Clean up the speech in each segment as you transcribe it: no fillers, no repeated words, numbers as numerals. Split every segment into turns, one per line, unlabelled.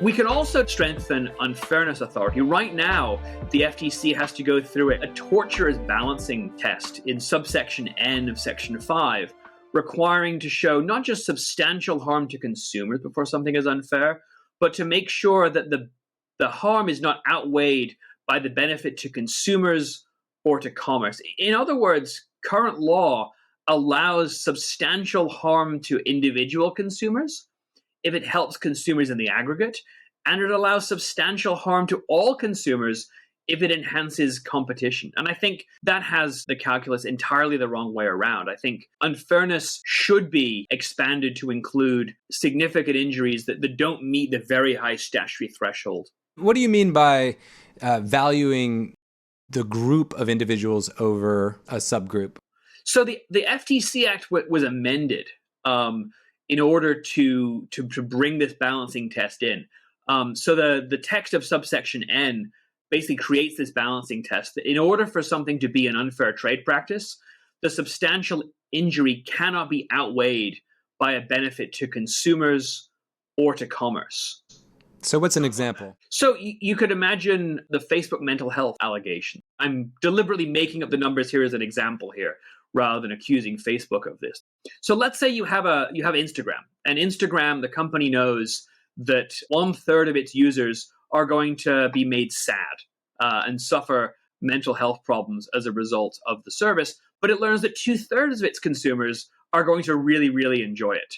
We can also strengthen unfairness authority. Right now, the FTC has to go through a torturous balancing test in subsection N of Section 5, requiring to show not just substantial harm to consumers before something is unfair, but to make sure that the harm is not outweighed by the benefit to consumers or to commerce. In other words, current law allows substantial harm to individual consumers if it helps consumers in the aggregate, and it allows substantial harm to all consumers if it enhances competition. And I think that has the calculus entirely the wrong way around. I think unfairness should be expanded to include significant injuries that don't meet the very high statutory threshold.
What do you mean by valuing the group of individuals over a subgroup?
So the FTC Act was amended in order to bring this balancing test in. So the text of subsection N basically creates this balancing test that in order for something to be an unfair trade practice, the substantial injury cannot be outweighed by a benefit to consumers or to commerce.
So what's an example?
So you could imagine the Facebook mental health allegation. I'm deliberately making up the numbers here as an example here, rather than accusing Facebook of this. So let's say you have Instagram, and Instagram, the company knows that 1/3 of its users are going to be made sad and suffer mental health problems as a result of the service, but it learns that 2/3 of its consumers are going to really, really enjoy it.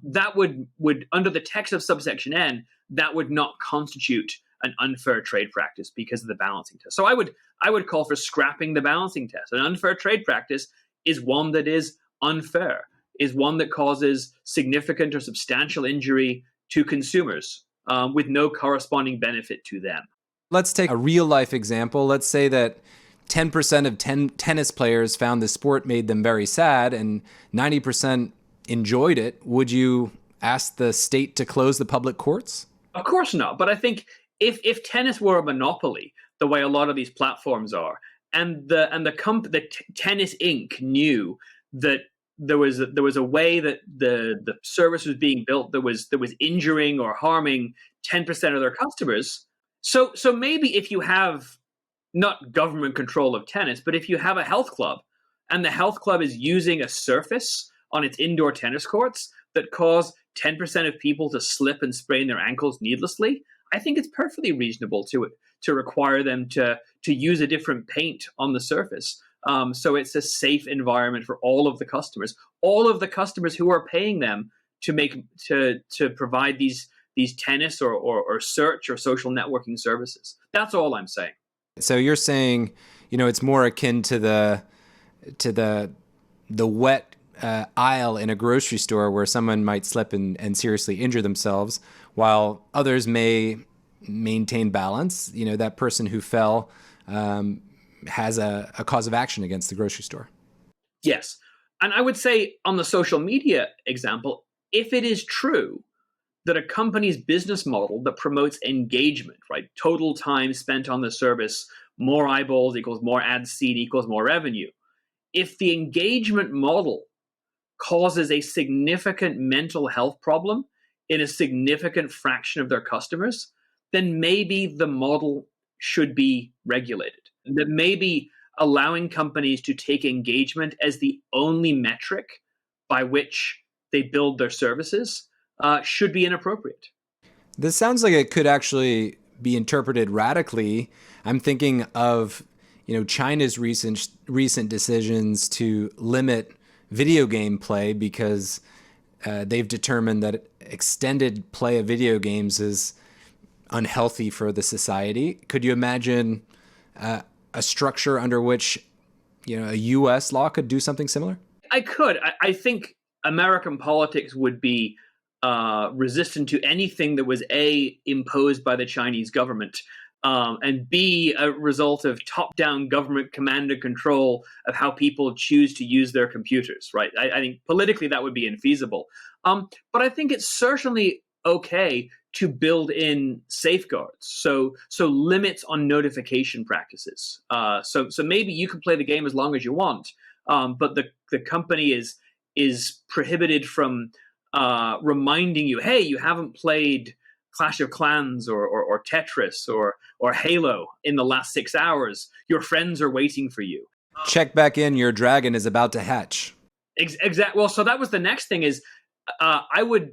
That would, under the text of subsection N, that would not constitute an unfair trade practice because of the balancing test. So I would call for scrapping the balancing test. An unfair trade practice is one that is unfair, is one that causes significant or substantial injury to consumers with no corresponding benefit to them.
Let's take a real life example. Let's say that 10% of tennis players found the sport made them very sad and 90% enjoyed it. Would you ask the state to close the public courts?
Of course not. But I think if tennis were a monopoly, the way a lot of these platforms are, and the Tennis Inc. knew that there was a way that the service was being built that was injuring or harming 10% of their customers. So maybe if you have not government control of tennis, but if you have a health club and the health club is using a surface on its indoor tennis courts that cause 10% of people to slip and sprain their ankles needlessly, I think it's perfectly reasonable to require them to use a different paint on the surface. So it's a safe environment for all of the customers who are paying them to provide these tennis or search or social networking services. That's all I'm saying.
So you're saying, it's more akin to the wet aisle in a grocery store where someone might slip and seriously injure themselves, while others may maintain balance. That person who fell has a cause of action against the grocery store.
Yes. And I would say on the social media example, if it is true that a company's business model that promotes engagement, right, total time spent on the service, more eyeballs equals more ads seen equals more revenue, if the engagement model causes a significant mental health problem in a significant fraction of their customers, then maybe the model should be regulated. That maybe allowing companies to take engagement as the only metric by which they build their services should be inappropriate.
This sounds like it could actually be interpreted radically. I'm thinking of, China's recent decisions to limit video game play because they've determined that extended play of video games is unhealthy for the society. Could you imagine a structure under which, a U.S. law could do something similar?
I could. I think American politics would be resistant to anything that was A, imposed by the Chinese government, and B, a result of top-down government command and control of how people choose to use their computers, right? I think politically that would be infeasible. But I think it's certainly okay to build in safeguards, so limits on notification practices. So maybe you can play the game as long as you want, but the company is prohibited from reminding you, hey, you haven't played Clash of Clans or Tetris or Halo in the last 6 hours, your friends are waiting for you.
Check back in, your dragon is about to hatch.
Exactly. Well, so that was the next thing is I would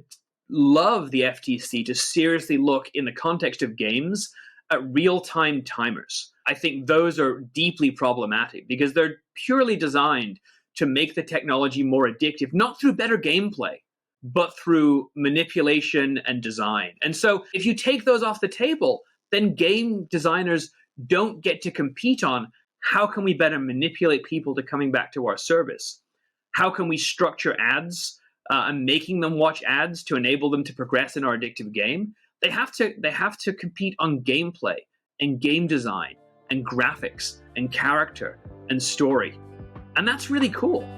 love the FTC to seriously look in the context of games at real-time timers. I think those are deeply problematic because they're purely designed to make the technology more addictive, not through better gameplay, but through manipulation and design. And so if you take those off the table, then game designers don't get to compete on how can we better manipulate people to coming back to our service? How can we structure ads and making them watch ads to enable them to progress in our addictive game? They have to compete on gameplay and game design and graphics and character and story. And that's really cool.